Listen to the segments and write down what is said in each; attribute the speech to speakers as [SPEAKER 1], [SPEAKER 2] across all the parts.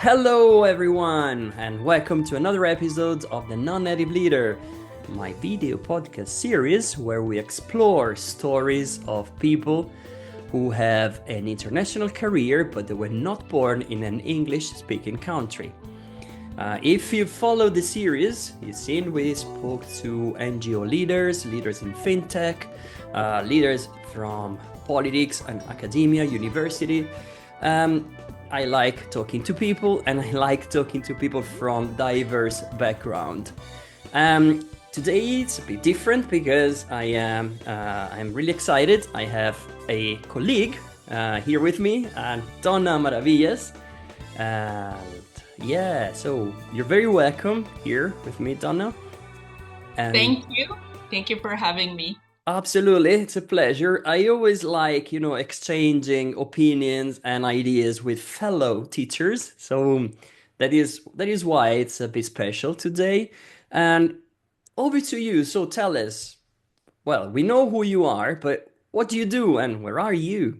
[SPEAKER 1] Hello, everyone, and welcome to another episode of the Non-Native Leader, my video podcast series where we explore stories of people who have an international career but they were not born in an English-speaking country. If you follow the series, you've seen we spoke to NGO leaders, leaders in fintech, leaders from politics and academia, university. I like talking to people, and I like talking to people from diverse background. Today it's a bit different because I'm really excited. I have a colleague here with me, Donna Maravillas. Yeah, so you're very welcome here with me, Donna. And
[SPEAKER 2] Thank you. Thank you for having me.
[SPEAKER 1] absolutely, it's a pleasure. I always like, exchanging opinions and ideas with fellow teachers. So that is why it's a bit special today. And over to you. So tell us, well, we know who you are, but what do you do and where are you?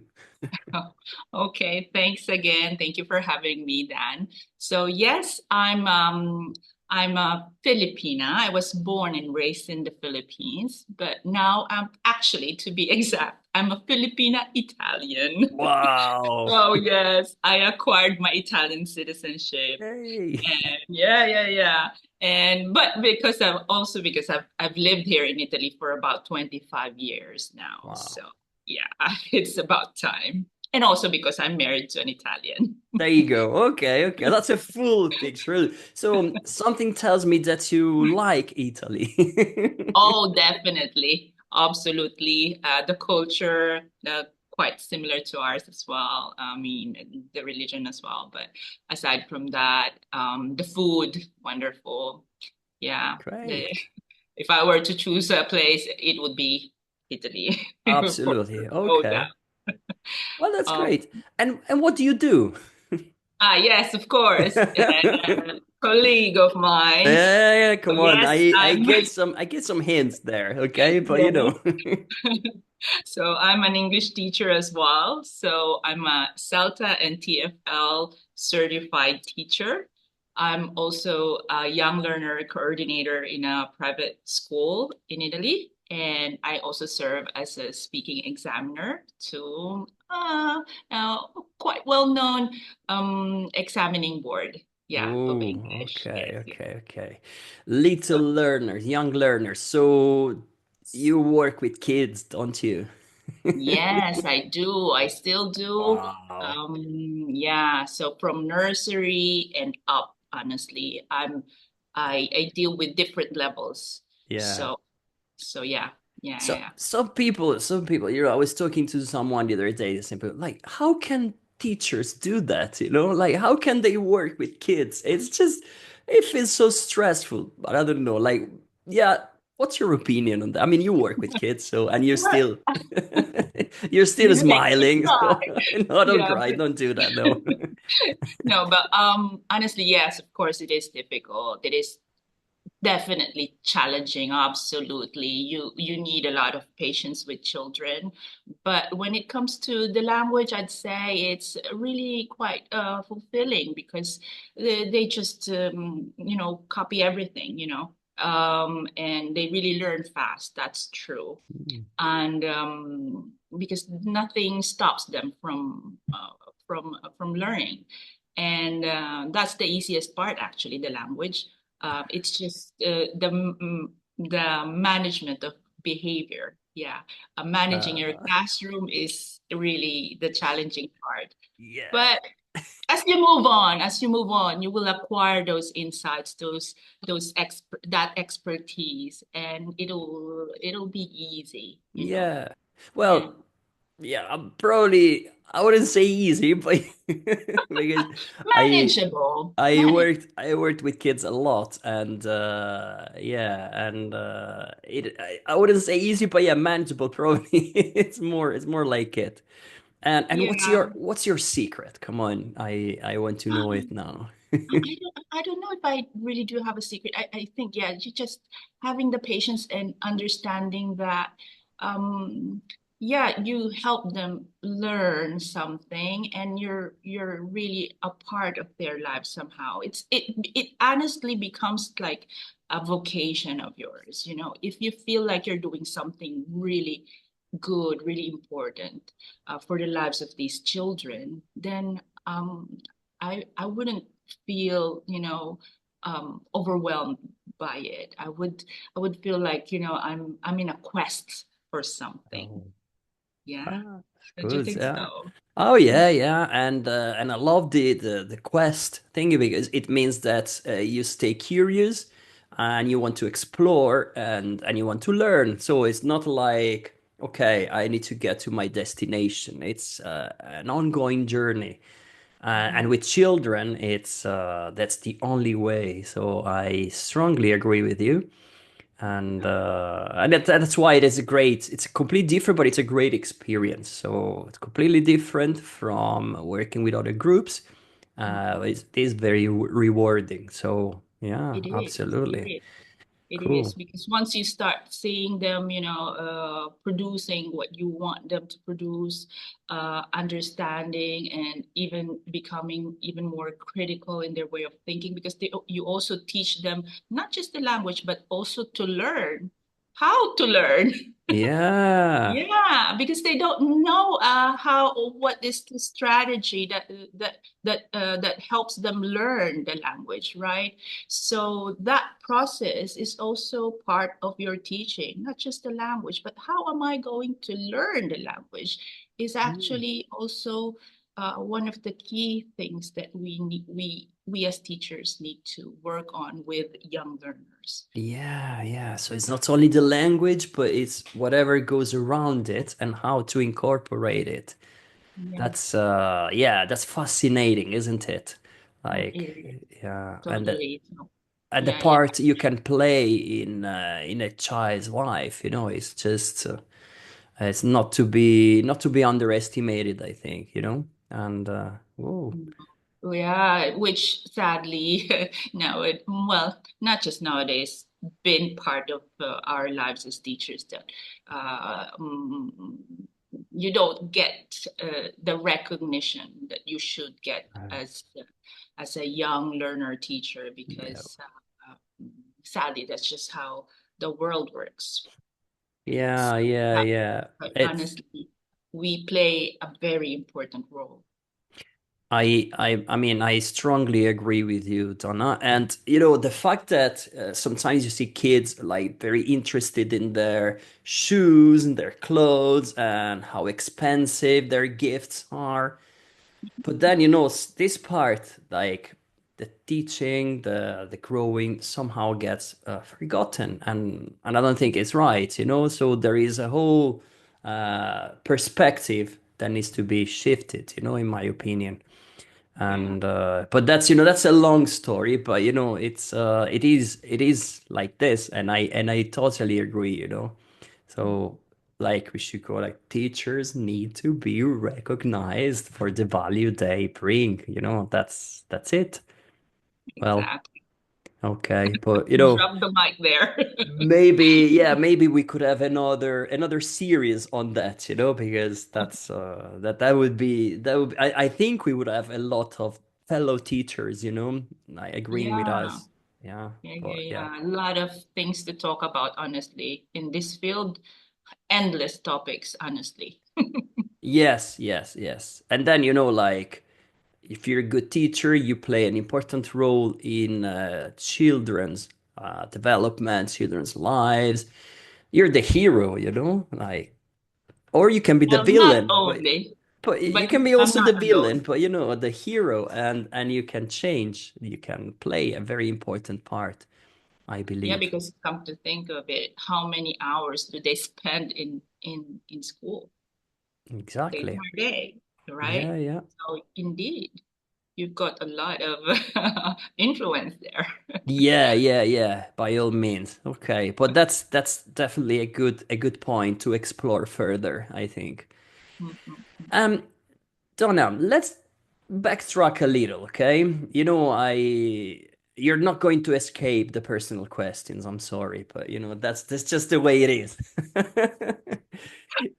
[SPEAKER 2] Okay, thanks again. Thank you for having me, Dan. So yes, I'm a Filipina. I was born and raised in the Philippines, but now I'm actually, to be exact, I'm a Filipina Italian.
[SPEAKER 1] Wow.
[SPEAKER 2] Oh yes, I acquired my Italian citizenship.
[SPEAKER 1] Hey.
[SPEAKER 2] And yeah. And but because I've lived here in Italy for about 25 years now.
[SPEAKER 1] Wow.
[SPEAKER 2] So yeah, it's about time. And also because I'm married to an Italian.
[SPEAKER 1] There you go. Okay. That's a full picture. So something tells me that you like Italy.
[SPEAKER 2] Oh, definitely. Absolutely. The culture, quite similar to ours as well. I mean, the religion as well. But aside from that, the food, wonderful. Yeah.
[SPEAKER 1] Great.
[SPEAKER 2] If I were to choose a place, it would be Italy. For
[SPEAKER 1] Absolutely.
[SPEAKER 2] no doubt.
[SPEAKER 1] Okay. Well, that's
[SPEAKER 2] Um,
[SPEAKER 1] great. And what do you do?
[SPEAKER 2] yes, of course. And a colleague of mine.
[SPEAKER 1] Yeah, come on.
[SPEAKER 2] Yes,
[SPEAKER 1] I
[SPEAKER 2] I'm
[SPEAKER 1] get some hints there, okay? But you
[SPEAKER 2] yes.
[SPEAKER 1] know.
[SPEAKER 2] So I'm an English teacher as well. So I'm a CELTA and TEFL certified teacher. I'm also a young learner coordinator in a private school in Italy. And I also serve as a speaking examiner to now quite well-known examining board. Yeah, of
[SPEAKER 1] Oh,
[SPEAKER 2] English. Yes, yes.
[SPEAKER 1] okay. Little
[SPEAKER 2] So
[SPEAKER 1] learners, young learners. So you work with kids, don't you?
[SPEAKER 2] yes, I do. I still do.
[SPEAKER 1] Wow.
[SPEAKER 2] Yeah, so from nursery and up, honestly, I deal with different levels.
[SPEAKER 1] Yeah.
[SPEAKER 2] So yeah,
[SPEAKER 1] So
[SPEAKER 2] yeah.
[SPEAKER 1] some people, I was talking to someone the other day, simple like, how can teachers do that? Like how can they work with kids? It feels so stressful, but I don't know. Like, yeah, what's your opinion on that? I mean, you work with kids, so and you're
[SPEAKER 2] Well,
[SPEAKER 1] still you're still
[SPEAKER 2] you make me
[SPEAKER 1] smiling.
[SPEAKER 2] cry.
[SPEAKER 1] So no, don't
[SPEAKER 2] Yeah,
[SPEAKER 1] cry,
[SPEAKER 2] but
[SPEAKER 1] don't do that, no.
[SPEAKER 2] no, but honestly, yes, of course it is difficult. It is definitely challenging, absolutely. You need a lot of patience with children. But when it comes to the language, I'd say it's really quite fulfilling because they just copy everything, and they really learn fast. That's true. And because nothing stops them from learning. And that's the easiest part, actually, the language. It's just the management of behavior. Yeah, managing your
[SPEAKER 1] uh,
[SPEAKER 2] classroom is really the challenging part.
[SPEAKER 1] yeah.
[SPEAKER 2] But as you move on, you will acquire those insights, that expertise, and it'll be easy,
[SPEAKER 1] Yeah.
[SPEAKER 2] And
[SPEAKER 1] Well, yeah, I wouldn't say easy, but because I
[SPEAKER 2] manageable,
[SPEAKER 1] I
[SPEAKER 2] manage.
[SPEAKER 1] worked I worked with kids a lot, and yeah, and I wouldn't say easy, but yeah, manageable probably. It's more like it. And
[SPEAKER 2] Yeah.
[SPEAKER 1] what's your secret? Come on, I want to know it
[SPEAKER 2] Um,
[SPEAKER 1] now.
[SPEAKER 2] I don't know if I really do have a secret. I think, yeah, you just having the patience and understanding that um, yeah, you help them learn something, and you're really a part of their life somehow. It honestly becomes like a vocation of yours, you know. If you feel like you're doing something really good, really important for the lives of these children, then I wouldn't feel, overwhelmed by it. I would feel like, I'm in a quest for something.
[SPEAKER 1] Oh,
[SPEAKER 2] Yeah.
[SPEAKER 1] ah, that's
[SPEAKER 2] Don't you
[SPEAKER 1] good.
[SPEAKER 2] think
[SPEAKER 1] Yeah.
[SPEAKER 2] so?
[SPEAKER 1] Oh yeah, yeah, and I love the quest thing because it means that you stay curious and you want to explore and you want to learn. So it's not like okay, I need to get to my destination. It's an ongoing journey, and
[SPEAKER 2] Mhm.
[SPEAKER 1] with children, it's that's the only way. So I strongly agree with you. And that's why it is a great, it's a completely different, but it's a great experience. So it's completely different from working with other groups.
[SPEAKER 2] Mhm.
[SPEAKER 1] It is very rewarding. So yeah,
[SPEAKER 2] It is. It
[SPEAKER 1] absolutely.
[SPEAKER 2] is. It is
[SPEAKER 1] Cool.
[SPEAKER 2] because once you start seeing them, producing what you want them to produce, understanding and even becoming even more critical in their way of thinking, because you also teach them not just the language, but also to learn how to learn.
[SPEAKER 1] Yeah.
[SPEAKER 2] Yeah, because they don't know what is the strategy that helps them learn the language, right? So that process is also part of your teaching, not just the language, but how am I going to learn the language is
[SPEAKER 1] Mm.
[SPEAKER 2] actually also one of the key things that we as teachers need to work on with young learners.
[SPEAKER 1] Yeah, yeah. So it's not only the language, but it's whatever goes around it and how to incorporate it.
[SPEAKER 2] Yeah,
[SPEAKER 1] That's yeah, that's fascinating, isn't it?
[SPEAKER 2] it
[SPEAKER 1] Like
[SPEAKER 2] is
[SPEAKER 1] yeah,
[SPEAKER 2] totally. So,
[SPEAKER 1] and the
[SPEAKER 2] yeah, yeah.
[SPEAKER 1] part you can play in a child's life, it's just it's not to be underestimated, I think, And whoa.
[SPEAKER 2] Yeah, which sadly now well, not just nowadays, been part of our lives as teachers that uh, mm, you don't get the recognition that you should get as a young learner teacher
[SPEAKER 1] Yeah.
[SPEAKER 2] because sadly that's just how the world works.
[SPEAKER 1] Yeah,
[SPEAKER 2] So,
[SPEAKER 1] yeah,
[SPEAKER 2] yeah,
[SPEAKER 1] yeah.
[SPEAKER 2] but
[SPEAKER 1] It's
[SPEAKER 2] honestly, we play a very important role.
[SPEAKER 1] I mean, I strongly agree with you, Donna. And the fact that sometimes you see kids like very interested in their shoes and their clothes and how expensive their gifts are. But then, this part, like the teaching, the growing somehow gets forgotten. And I don't think it's right, So there is a whole perspective that needs to be shifted, in my opinion.
[SPEAKER 2] Yeah.
[SPEAKER 1] And but that's a long story, but it is like this, and I totally agree, so like we should go like teachers need to be recognized for the value they bring, that's it. Well,
[SPEAKER 2] Exactly.
[SPEAKER 1] okay, but
[SPEAKER 2] Drop the mic there.
[SPEAKER 1] maybe, yeah, maybe we could have another series on that, because that would be, I think we would have a lot of fellow teachers, like agreeing with
[SPEAKER 2] Yeah,
[SPEAKER 1] us. Yeah,
[SPEAKER 2] yeah,
[SPEAKER 1] but
[SPEAKER 2] yeah,
[SPEAKER 1] yeah.
[SPEAKER 2] yeah. A lot of things to talk about, honestly. In this field, endless topics, honestly.
[SPEAKER 1] Yes, yes, yes. And then, like if you're a good teacher, you play an important role in children's development, children's lives. You're the hero, like, or you can be the
[SPEAKER 2] Well, not
[SPEAKER 1] villain,
[SPEAKER 2] only,
[SPEAKER 1] but you
[SPEAKER 2] but
[SPEAKER 1] can be
[SPEAKER 2] I'm
[SPEAKER 1] also the
[SPEAKER 2] not
[SPEAKER 1] villain,
[SPEAKER 2] alone.
[SPEAKER 1] but the hero, and you can change. You can play a very important part, I
[SPEAKER 2] Yeah,
[SPEAKER 1] believe.
[SPEAKER 2] because come to think of it, how many hours do they spend in school? The
[SPEAKER 1] Exactly.
[SPEAKER 2] entire day,
[SPEAKER 1] Yeah,
[SPEAKER 2] right?
[SPEAKER 1] yeah.
[SPEAKER 2] So indeed, you've got a lot of influence there.
[SPEAKER 1] Yeah, yeah, yeah, by all means. Okay, but that's definitely a good point to explore further, I think.
[SPEAKER 2] Mhm.
[SPEAKER 1] Um, Donna, let's backtrack a little, okay? You're not going to escape the personal questions. I'm sorry, but that's just the way it is.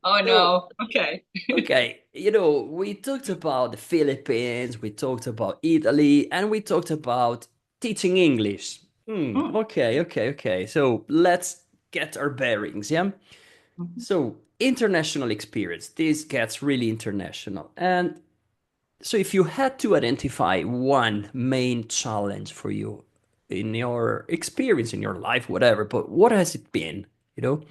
[SPEAKER 2] Oh
[SPEAKER 1] So,
[SPEAKER 2] no. Okay.
[SPEAKER 1] okay, we talked about the Philippines, we talked about Italy, and we talked about teaching English.
[SPEAKER 2] Mm.
[SPEAKER 1] Okay. So let's get our bearings, yeah?
[SPEAKER 2] Mhm.
[SPEAKER 1] So, international experience. This gets really international. And so, if you had to identify one main challenge for you in your experience, in your life, whatever, but what has it been? You know?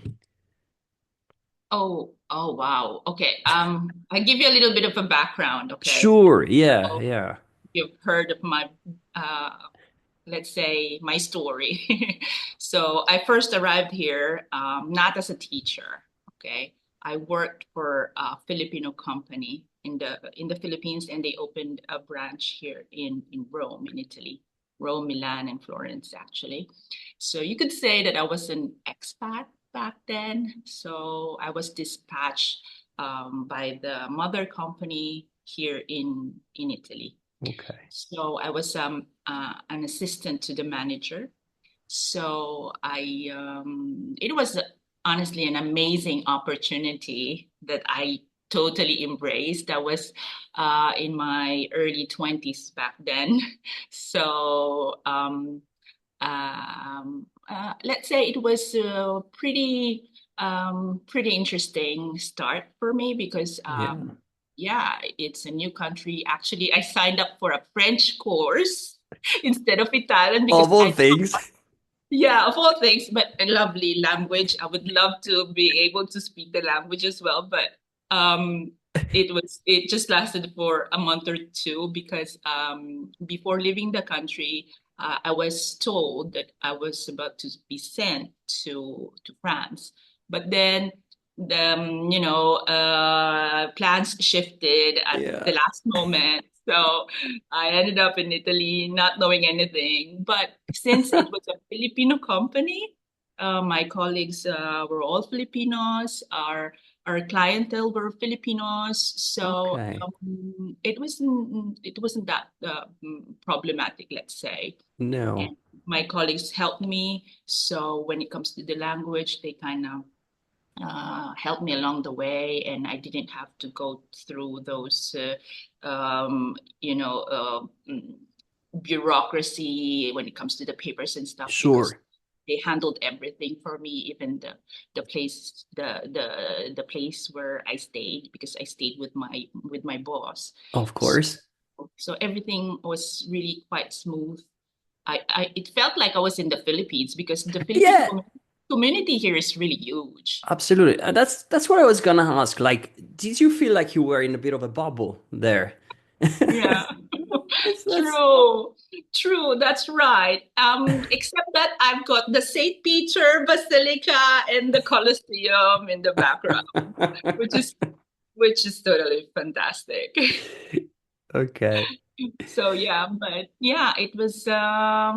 [SPEAKER 2] Oh, wow. Okay. I give you a little bit of a background, okay?
[SPEAKER 1] Sure. Yeah.
[SPEAKER 2] So
[SPEAKER 1] Yeah.
[SPEAKER 2] you've heard of my uh let's say my story. So I first arrived here not as a teacher, okay? I worked for a Filipino company in the Philippines, and they opened a branch here in Rome, in Italy. Rome, Milan, and Florence, actually. So you could say that I was an expat back then. So I was dispatched by the mother company here in Italy.
[SPEAKER 1] Okay.
[SPEAKER 2] So I was an assistant to the manager. So it was honestly an amazing opportunity that I totally embraced. That was in my early 20s back then. So let's say it was a pretty interesting start for me because
[SPEAKER 1] Yeah.
[SPEAKER 2] yeah, it's a new country. Actually, I signed up for a French course instead of Italian
[SPEAKER 1] Of
[SPEAKER 2] because
[SPEAKER 1] all
[SPEAKER 2] I,
[SPEAKER 1] things.
[SPEAKER 2] yeah, of all things, but a lovely language. I would love to be able to speak the language as well, but it just lasted for a month or two because before leaving the country, I was told that I was about to be sent to France, but then plans shifted at the
[SPEAKER 1] Yeah.
[SPEAKER 2] last moment. So I ended up in Italy not knowing anything. But since it was a Filipino company, my colleagues were all Filipinos. Our clientele were Filipinos, so
[SPEAKER 1] Okay.
[SPEAKER 2] it wasn't that problematic, let's say.
[SPEAKER 1] No.
[SPEAKER 2] And my colleagues helped me. So when it comes to the language, they kind of helped me along the way, and I didn't have to go through those, you know, bureaucracy when it comes to the papers and stuff because
[SPEAKER 1] Sure.
[SPEAKER 2] they handled everything for me, even the place where I stayed because I stayed with my boss.
[SPEAKER 1] Of
[SPEAKER 2] So,
[SPEAKER 1] course.
[SPEAKER 2] so everything was really quite smooth. It felt like I was in the Philippines because the Filipino
[SPEAKER 1] Yeah.
[SPEAKER 2] community here is really huge.
[SPEAKER 1] Absolutely. And that's what I was gonna ask. Like, did you feel like you were in a bit of a bubble there?
[SPEAKER 2] Yeah,
[SPEAKER 1] That's
[SPEAKER 2] true, true. That's right. Except that I've got the Saint Peter Basilica and the Colosseum in the background, which is which is totally fantastic.
[SPEAKER 1] okay.
[SPEAKER 2] So yeah, but yeah, it was. I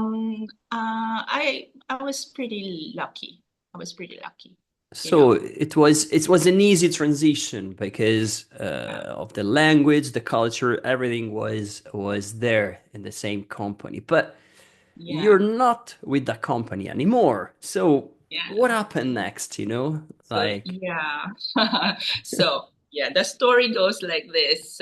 [SPEAKER 2] was pretty lucky. I was pretty lucky, you
[SPEAKER 1] So
[SPEAKER 2] know.
[SPEAKER 1] it was an easy transition because
[SPEAKER 2] Yeah,
[SPEAKER 1] of the language, the culture, everything was there in the same company. But you're
[SPEAKER 2] yeah,
[SPEAKER 1] not with the company anymore. So what
[SPEAKER 2] yeah.
[SPEAKER 1] happened next,
[SPEAKER 2] So
[SPEAKER 1] Like,
[SPEAKER 2] yeah. So yeah, the story goes like this.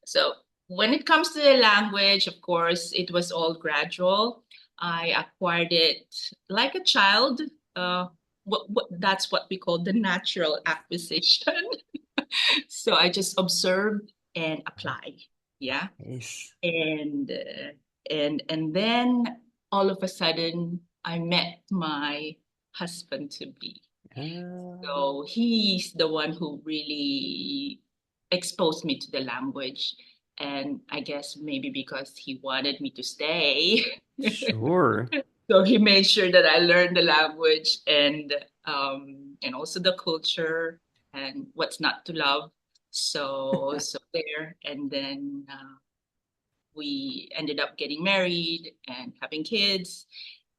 [SPEAKER 2] So when it comes to the language, of course, it was all gradual. I acquired it like a child. That's what we call the natural acquisition. So I just observed and apply. Yeah.
[SPEAKER 1] yes.
[SPEAKER 2] And then all of a sudden I met my husband to be.
[SPEAKER 1] Ah,
[SPEAKER 2] So he's the one who really exposed me to the language. And I guess maybe because he wanted me to stay.
[SPEAKER 1] sure.
[SPEAKER 2] So he made sure that I learned the language and also the culture and what's not to love. So there, and then we ended up getting married and having kids,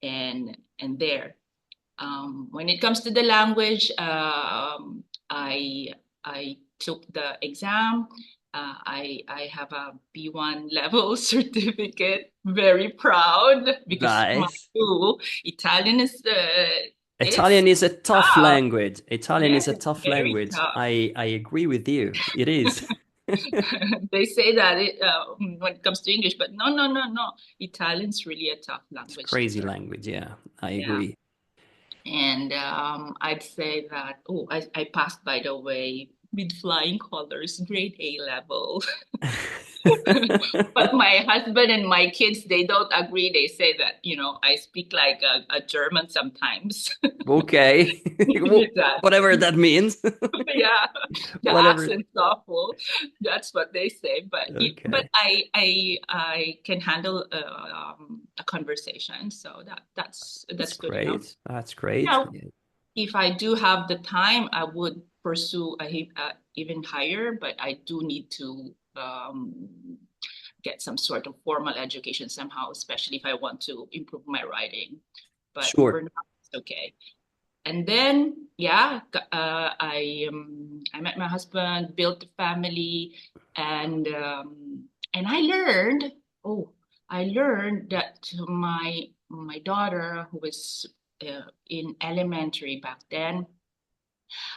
[SPEAKER 2] and there. When it comes to the language, I took the exam. I have a B1 level certificate. Very proud because my
[SPEAKER 1] Nice.
[SPEAKER 2] school Italian is It's
[SPEAKER 1] Italian is a tough
[SPEAKER 2] tough.
[SPEAKER 1] language. Italian
[SPEAKER 2] Yes,
[SPEAKER 1] is a
[SPEAKER 2] it's
[SPEAKER 1] tough
[SPEAKER 2] very
[SPEAKER 1] language.
[SPEAKER 2] tough.
[SPEAKER 1] I agree with you. It is.
[SPEAKER 2] They say that when it comes to English, but no, no, no, no. Italian's really a tough
[SPEAKER 1] It's
[SPEAKER 2] language to
[SPEAKER 1] crazy
[SPEAKER 2] learn.
[SPEAKER 1] language. Yeah, I
[SPEAKER 2] Yeah.
[SPEAKER 1] agree.
[SPEAKER 2] And I'd say that, oh, I passed, by the way, with flying colors, grade A level. But my husband and my kids, they don't agree. They say that, I speak like a German sometimes.
[SPEAKER 1] Okay.
[SPEAKER 2] That,
[SPEAKER 1] Whatever that means.
[SPEAKER 2] yeah, the
[SPEAKER 1] Whatever.
[SPEAKER 2] accent's awful. That's what they say. But
[SPEAKER 1] Okay.
[SPEAKER 2] I can handle a conversation, so
[SPEAKER 1] That's
[SPEAKER 2] that's good enough.
[SPEAKER 1] great. That's great.
[SPEAKER 2] Now,
[SPEAKER 1] Yeah.
[SPEAKER 2] if I do have the time, I would pursue even higher, but I do need to get some sort of formal education somehow, especially if I want to improve my writing. But for
[SPEAKER 1] Sure.
[SPEAKER 2] now, it's okay. And then, yeah, I met my husband, built a family, and I learned. Oh, I learned that my daughter, who was in elementary back then,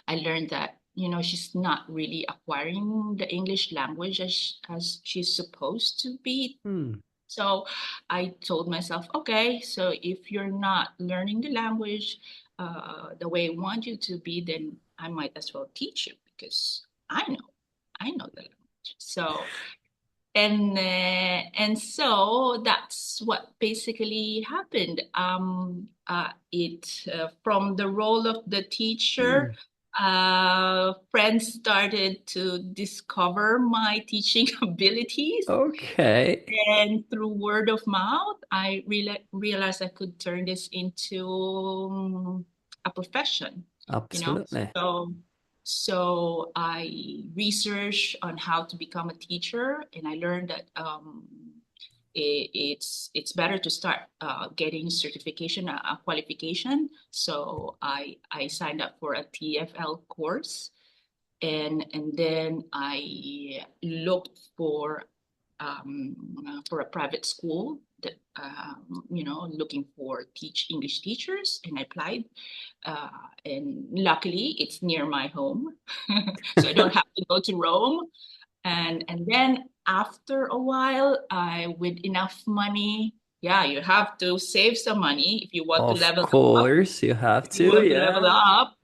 [SPEAKER 2] I learned that she's not really acquiring the English language as she's supposed to be.
[SPEAKER 1] Hmm.
[SPEAKER 2] So I told myself, okay, so if you're not learning the language the way I want you to be, then I might as well teach you because I know the language. So and so that's what basically happened. It From the role of the teacher,
[SPEAKER 1] Hmm.
[SPEAKER 2] friends started to discover my teaching abilities,
[SPEAKER 1] Okay.
[SPEAKER 2] and through word of mouth, I realized I could turn this into a profession, you know.
[SPEAKER 1] Absolutely.
[SPEAKER 2] So I researched on how to become a teacher, and I learned that it's better to start getting certification, a qualification. So I signed up for a TFL course, and then I looked for a private school that looking for English teachers, and I applied. And luckily, it's near my home, so I don't have to go to Rome. And then after a while, I with enough money. Yeah, you have to save some money if you want to
[SPEAKER 1] Of
[SPEAKER 2] level up.
[SPEAKER 1] course, you have
[SPEAKER 2] If you
[SPEAKER 1] to.
[SPEAKER 2] want to level
[SPEAKER 1] Yeah.
[SPEAKER 2] up,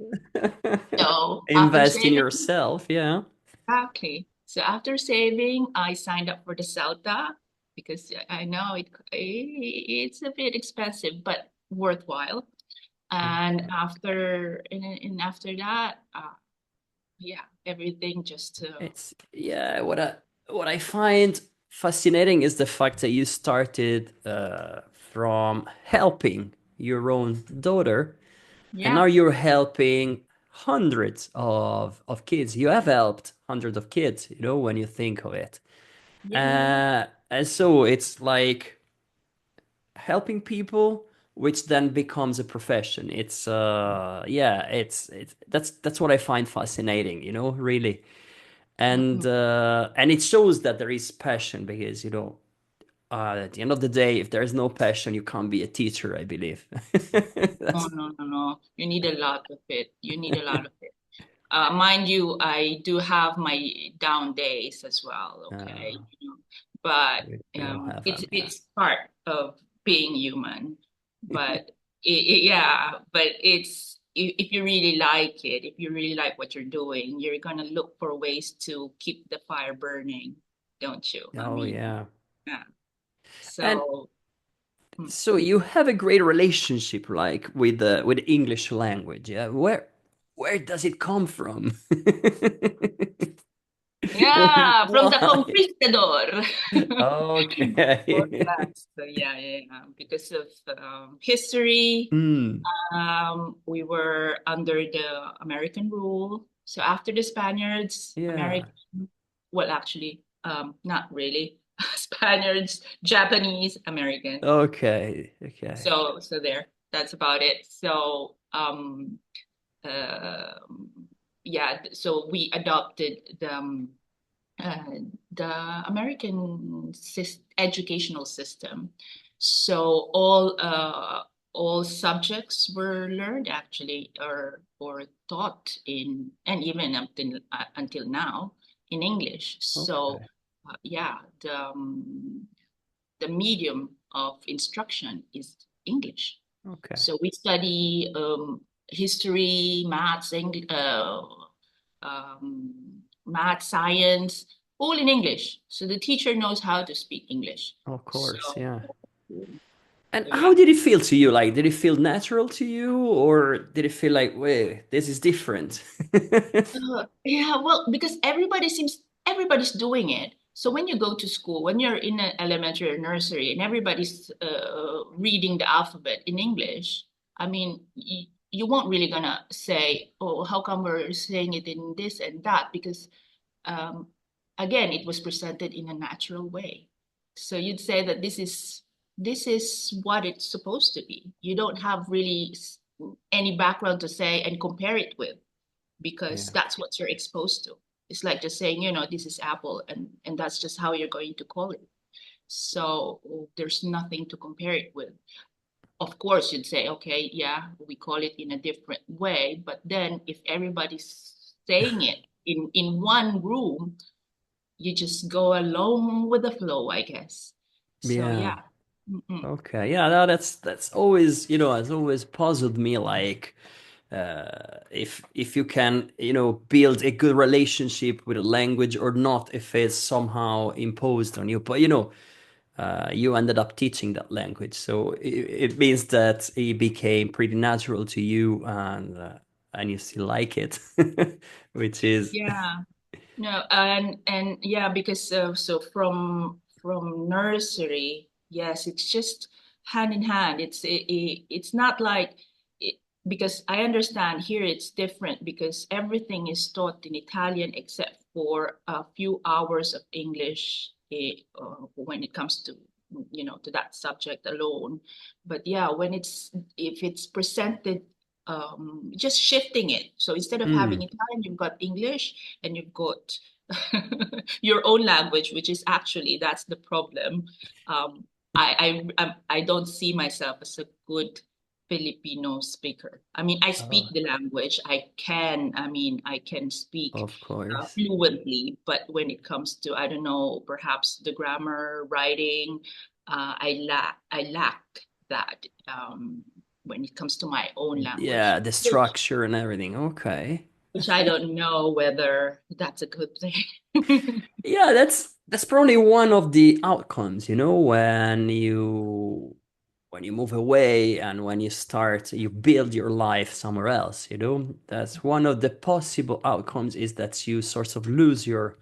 [SPEAKER 2] so after
[SPEAKER 1] Invest in
[SPEAKER 2] saving.
[SPEAKER 1] yourself. Yeah.
[SPEAKER 2] Exactly. So after saving, I signed up for the CELTA because I know it's a bit expensive, but worthwhile. And after that, yeah, everything just
[SPEAKER 1] It's yeah, what I find fascinating is the fact that you started from helping your own daughter, and now
[SPEAKER 2] yeah,
[SPEAKER 1] you're helping hundreds of kids. You have helped hundreds of kids, when you think of it.
[SPEAKER 2] yeah, yeah, yeah.
[SPEAKER 1] And so it's like helping people, which then becomes a profession. It's yeah, it's that's what I find fascinating, really.
[SPEAKER 2] Mm-mm.
[SPEAKER 1] And it shows that there is passion because at the end of the day, if there is no passion, you can't be a teacher, I believe.
[SPEAKER 2] No,
[SPEAKER 1] That's
[SPEAKER 2] no, no, no. You need a lot of it. You need a lot of it. Mind you, I do have my down days as well, okay?
[SPEAKER 1] uh,
[SPEAKER 2] But
[SPEAKER 1] we all have them, yeah.
[SPEAKER 2] it's part of being human. But yeah, but if you really like it, if you really like what you're doing, you're gonna look for ways to keep the fire burning, don't you? I
[SPEAKER 1] Oh
[SPEAKER 2] mean,
[SPEAKER 1] yeah.
[SPEAKER 2] yeah.
[SPEAKER 1] And
[SPEAKER 2] So. mm,
[SPEAKER 1] so you have a great relationship, like with the English language, yeah? Where does it come from?
[SPEAKER 2] Yeah, from the
[SPEAKER 1] Why?
[SPEAKER 2] conquistador. More
[SPEAKER 1] Okay.
[SPEAKER 2] class. So yeah, yeah, yeah. Because of history,
[SPEAKER 1] Hmm.
[SPEAKER 2] we were under the American rule. So after the Spaniards,
[SPEAKER 1] Yeah.
[SPEAKER 2] American, well, actually, not really. Spaniards, Japanese, American.
[SPEAKER 1] Okay. Okay.
[SPEAKER 2] So there, that's about it. So um, yeah, so we adopted uh, the American educational system. So all all subjects were learned actually or taught in, and even until now, in English. So
[SPEAKER 1] Okay.
[SPEAKER 2] yeah, the medium of instruction is English.
[SPEAKER 1] Okay.
[SPEAKER 2] So we study history, maths, um, math, science, all in English. So the teacher knows how to speak English.
[SPEAKER 1] Of course.
[SPEAKER 2] So,
[SPEAKER 1] Yeah. And
[SPEAKER 2] yeah.
[SPEAKER 1] how did it feel to you? Like, did it feel natural to you, or did it feel like, wait, this is different?
[SPEAKER 2] Yeah, well, because everybody's doing it. So when you go to school, when you're in an elementary or nursery, and everybody's reading the alphabet in English, I mean, you won't really gonna say, "Oh, how come we're saying it in this and that?" Because um, again, it was presented in a natural way. So you'd say that this is what it's supposed to be. You don't have really any background to say and compare it with, because
[SPEAKER 1] Yeah.
[SPEAKER 2] that's what you're exposed to. It's like just saying, this is Apple, and that's just how you're going to call it. So there's nothing to compare it with. Of course, you'd say, okay, yeah, we call it in a different way, but then if everybody's saying it in one room, you just go along with the flow, I guess. So
[SPEAKER 1] Yeah.
[SPEAKER 2] yeah. Mm-mm.
[SPEAKER 1] Okay. Yeah, no, that's always, it's always puzzled me like if you can, build a good relationship with a language or not, if it's somehow imposed on you. But you ended up teaching that language, so it means that it became pretty natural to you, and you still like it, which is
[SPEAKER 2] Yeah. No, and yeah, because so from nursery, yes, it's just hand in hand. It's not like it, because I understand here it's different because everything is taught in Italian except for a few hours of English when it comes to to that subject alone. But yeah, if it's presented, just shifting it. So instead of having
[SPEAKER 1] mm,
[SPEAKER 2] Italian, you've got English, and you've got your own language, which is actually that's the problem. Um, I don't see myself as a good Filipino speaker. I mean, I
[SPEAKER 1] oh,
[SPEAKER 2] speak the language. I can speak
[SPEAKER 1] of course.
[SPEAKER 2] fluently, but when it comes to, I don't know, perhaps the grammar, writing, I lack that when it comes to my own language,
[SPEAKER 1] Yeah, the structure and everything. Okay.
[SPEAKER 2] which I don't know whether that's a good thing.
[SPEAKER 1] Yeah, that's probably one of the outcomes, when you move away and when you build your life somewhere else. That's one of the possible outcomes, is that you sort of lose your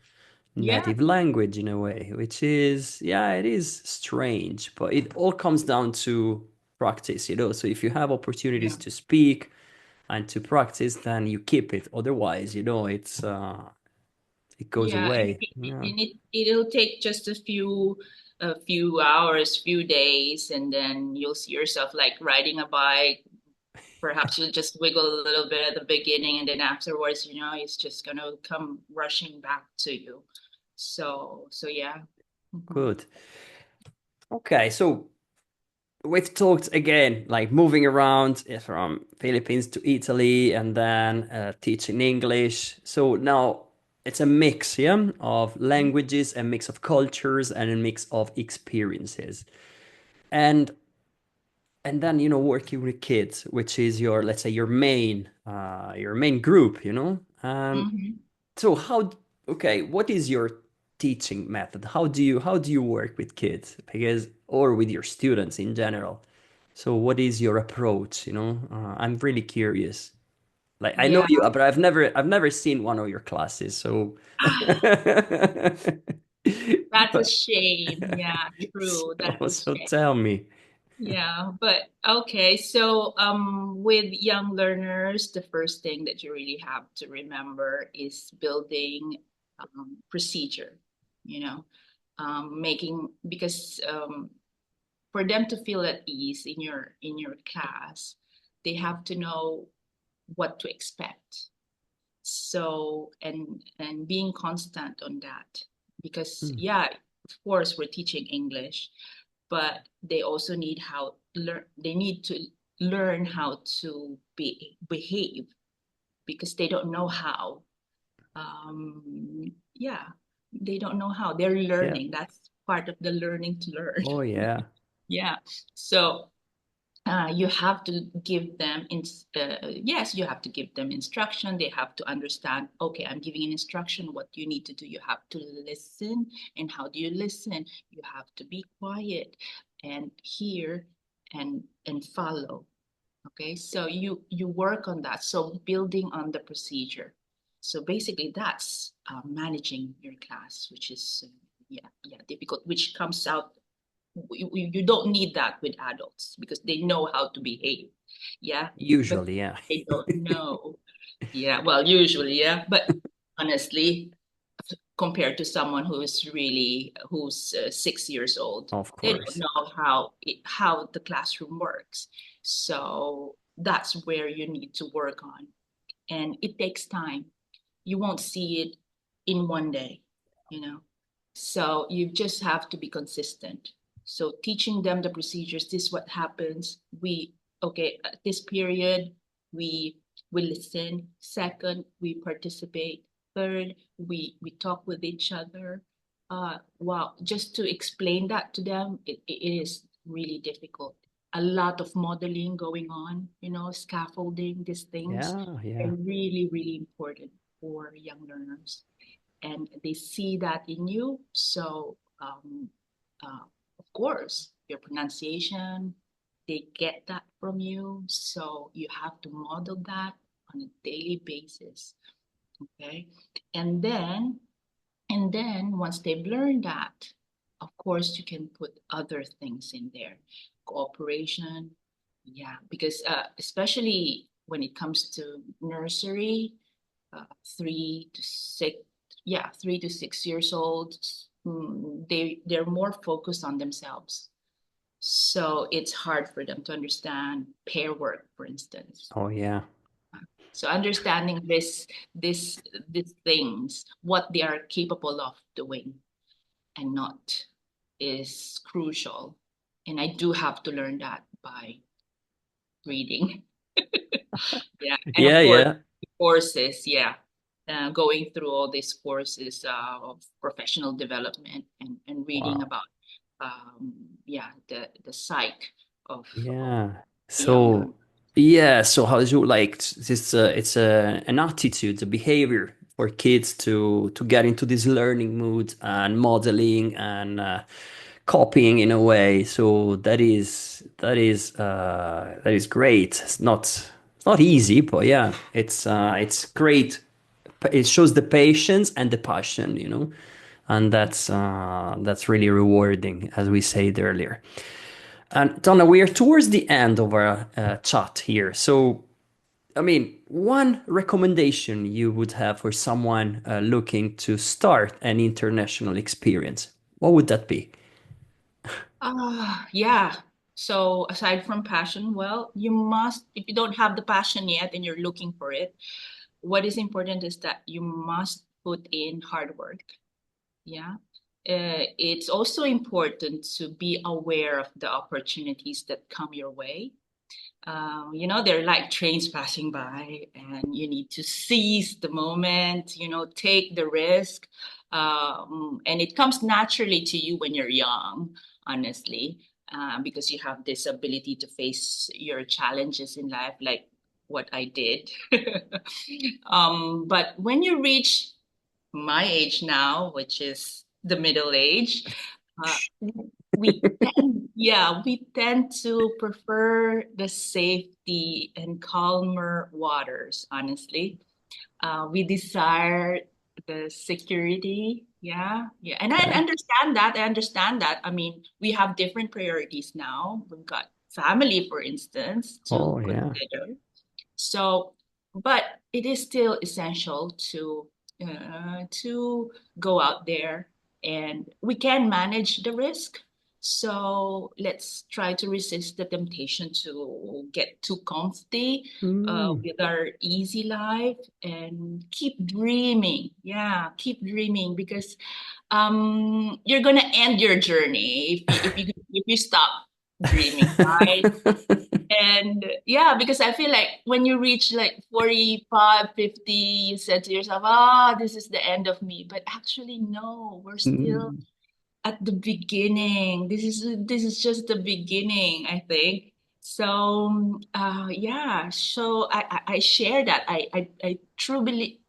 [SPEAKER 2] Yeah,
[SPEAKER 1] native language in a way, which is, yeah, it is strange, but it all comes down to practice. So if you have opportunities
[SPEAKER 2] yeah,
[SPEAKER 1] to speak and to practice, then you keep it. Otherwise, it goes
[SPEAKER 2] yeah. And,
[SPEAKER 1] away. Yeah.
[SPEAKER 2] it'll take just a few hours, few days, and then you'll see yourself like riding a bike. Perhaps you'll just wiggle a little bit at the beginning, and then afterwards, it's just gonna come rushing back to you. So yeah. Mhm.
[SPEAKER 1] Good. Okay, so we've talked again, like moving around from Philippines to Italy and then teaching English. So now it's a mix, yeah, of languages, a mix of cultures, and a mix of experiences. And and then working with kids, which is your, let's say, your main group. And
[SPEAKER 2] Mhm.
[SPEAKER 1] so okay, what is your teaching method? How do you work with kids? Because, or with your students in general? So what is your approach? I'm really curious. Like, I know
[SPEAKER 2] Yeah,
[SPEAKER 1] you, but I've never seen one of your classes. So
[SPEAKER 2] that's a
[SPEAKER 1] but
[SPEAKER 2] shame. Yeah, true. That's a
[SPEAKER 1] so
[SPEAKER 2] shame.
[SPEAKER 1] tell me.
[SPEAKER 2] Yeah, but okay. So, with young learners, the first thing that you really have to remember is building procedure, you know, making because for them to feel at ease in your class, they have to know what to expect. So, and being constant on that, because
[SPEAKER 1] Mm,
[SPEAKER 2] yeah, of course we're teaching English, but they also need how learn they need to learn how to behave because they don't know how. Yeah, they don't know how. They're
[SPEAKER 1] Yeah.
[SPEAKER 2] learning. That's part of the learning to learn.
[SPEAKER 1] Oh yeah.
[SPEAKER 2] Yeah. So you have to give them yes, you have to give them instruction. They have to understand, okay, I'm giving an instruction, what you need to do. You have to listen. And how do you listen? You have to be quiet and hear and follow. Okay, so you work on that. So building on the procedure. So basically that's managing your class, which is difficult, which comes out. You don't need that with adults because they know how to behave. Yeah, but
[SPEAKER 1] Usually, yeah.
[SPEAKER 2] they don't know. Yeah, well, usually, yeah, but honestly, compared to someone who's 6 years old,
[SPEAKER 1] Of
[SPEAKER 2] they don't
[SPEAKER 1] course.
[SPEAKER 2] know how the classroom works. So that's where you need to work on, and it takes time. You won't see it in one day, you know. So you just have to be consistent. So teaching them the procedures, this is what happens. Okay, at this period, we we listen. Second, we participate. Third, we talk with each other. Wow, just to explain that to them, it is really difficult. A lot of modeling going on, scaffolding, these things
[SPEAKER 1] Yeah,
[SPEAKER 2] are
[SPEAKER 1] yeah.
[SPEAKER 2] really, really important for young learners. And they see that in you. So, of course, your pronunciation, they get that from you. So you have to model that on a daily basis. Okay. And then, and then once they've learned that, of course, you can put other things in there. Cooperation. Yeah. Because especially when it comes to nursery, 3 to 6, yeah, 3 to 6 years old, they're more focused on themselves. So it's hard for them to understand pair work, for instance.
[SPEAKER 1] Oh yeah.
[SPEAKER 2] So understanding these things, what they are capable of doing and not, is crucial. And I do have to learn that by reading. Yeah, and
[SPEAKER 1] Yeah,
[SPEAKER 2] of course,
[SPEAKER 1] yeah.
[SPEAKER 2] courses, yeah. Going through all these courses of professional development and reading
[SPEAKER 1] Wow.
[SPEAKER 2] about the psyche of
[SPEAKER 1] Yeah.
[SPEAKER 2] a young learner.
[SPEAKER 1] So yeah, so how do you like this it's an attitude, a behavior for kids to get into this learning mood and modeling and copying in a way. So that is great. It's not easy, but yeah, it's great. It shows the patience and the passion, and that's really rewarding, as we said earlier. And Donna, we are towards the end of our chat here. So, I mean, one recommendation you would have for someone looking to start an international experience, what would that be?
[SPEAKER 2] Yeah. So aside from passion, well, you must, if you don't have the passion yet and you're looking for it, what is important is that you must put in hard work. Yeah. It's also important to be aware of the opportunities that come your way. They're like trains passing by, and you need to seize the moment, take the risk. And it comes naturally to you when you're young, honestly, because you have this ability to face your challenges in life, like what I did. But when you reach my age now, which is the middle age, uh, we tend to prefer the safety and calmer waters, honestly. We desire the security. Yeah, yeah. And I
[SPEAKER 1] Okay.
[SPEAKER 2] understand that. I understand that. I mean, we have different priorities now. We've got family, for instance, to
[SPEAKER 1] Oh, yeah.
[SPEAKER 2] consider. So, but it is still essential to go out there, and we can manage the risk. So let's try to resist the temptation to get too comfy
[SPEAKER 1] Mm.
[SPEAKER 2] with our easy life and keep dreaming. Yeah, keep dreaming because you're gonna end your journey if you stop. dreaming, right? And yeah, because I feel like when you reach like 45, 50, you said to yourself, ah, this is the end of me. But actually, no, we're still
[SPEAKER 1] Mm,
[SPEAKER 2] at the beginning. This is just the beginning, I think. So yeah, so I share that. I truly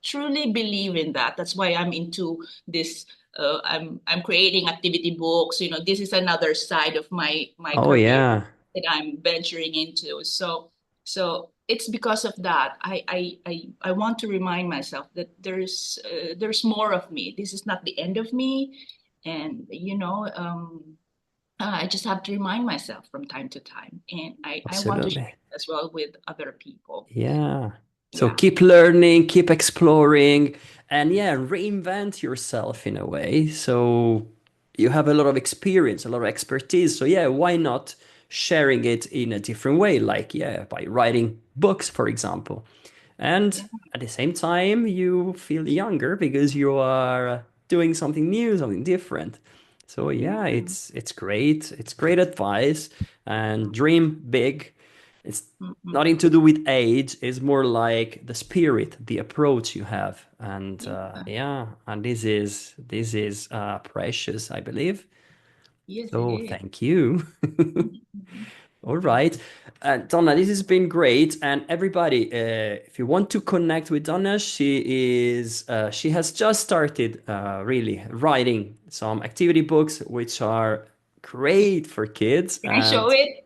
[SPEAKER 2] believe in that. That's why I'm into this. I'm creating activity books. You know, this is another side of my
[SPEAKER 1] oh
[SPEAKER 2] career
[SPEAKER 1] yeah,
[SPEAKER 2] that I'm venturing into. So it's because of that. I want to remind myself that there's more of me. This is not the end of me, and I just have to remind myself from time to time, and I want to share
[SPEAKER 1] absolutely.
[SPEAKER 2] it as well with other people.
[SPEAKER 1] Yeah. So
[SPEAKER 2] Yeah,
[SPEAKER 1] keep learning, keep exploring, and yeah, reinvent yourself in a way. So you have a lot of experience, a lot of expertise. So yeah, why not sharing it in a different way? Like, yeah, by writing books, for example. And
[SPEAKER 2] yeah,
[SPEAKER 1] at the same time, you feel younger because you are doing something new, something different. So yeah,
[SPEAKER 2] yeah.
[SPEAKER 1] it's great. It's great advice and dream big. It's
[SPEAKER 2] Mm-mm.
[SPEAKER 1] nothing to do with age. It's more like the spirit, the approach you have, and
[SPEAKER 2] Yeah.
[SPEAKER 1] yeah, and this is precious, I believe.
[SPEAKER 2] Yes, it
[SPEAKER 1] So
[SPEAKER 2] is.
[SPEAKER 1] thank you.
[SPEAKER 2] Mhm.
[SPEAKER 1] All right. Donna, this has been great. And everybody, if you want to connect with Donna, she has just started really writing some activity books, which are great for kids.
[SPEAKER 2] Can I show
[SPEAKER 1] And
[SPEAKER 2] it?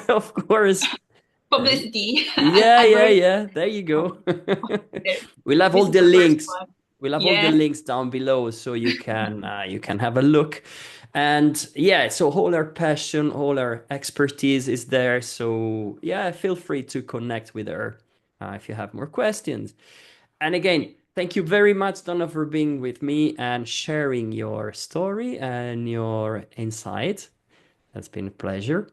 [SPEAKER 1] of course,
[SPEAKER 2] Publicity.
[SPEAKER 1] yeah, yeah,
[SPEAKER 2] Advert.
[SPEAKER 1] yeah. There you
[SPEAKER 2] Oh,
[SPEAKER 1] go.
[SPEAKER 2] oh, there.
[SPEAKER 1] We'll have all
[SPEAKER 2] This is
[SPEAKER 1] the
[SPEAKER 2] the first
[SPEAKER 1] links.
[SPEAKER 2] one.
[SPEAKER 1] We'll have all the
[SPEAKER 2] Yes.
[SPEAKER 1] links down below so you can have a look. And yeah, so all our passion, all our expertise is there. So yeah, feel free to connect with her if you have more questions. And again, thank you very much, Donna, for being with me and sharing your story and your insight. That's been a pleasure.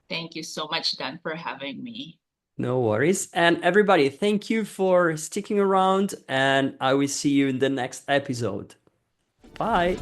[SPEAKER 2] Thank you so much, Dan, for having me.
[SPEAKER 1] No worries. And everybody, thank you for sticking around, and I will see you in the next episode. Bye.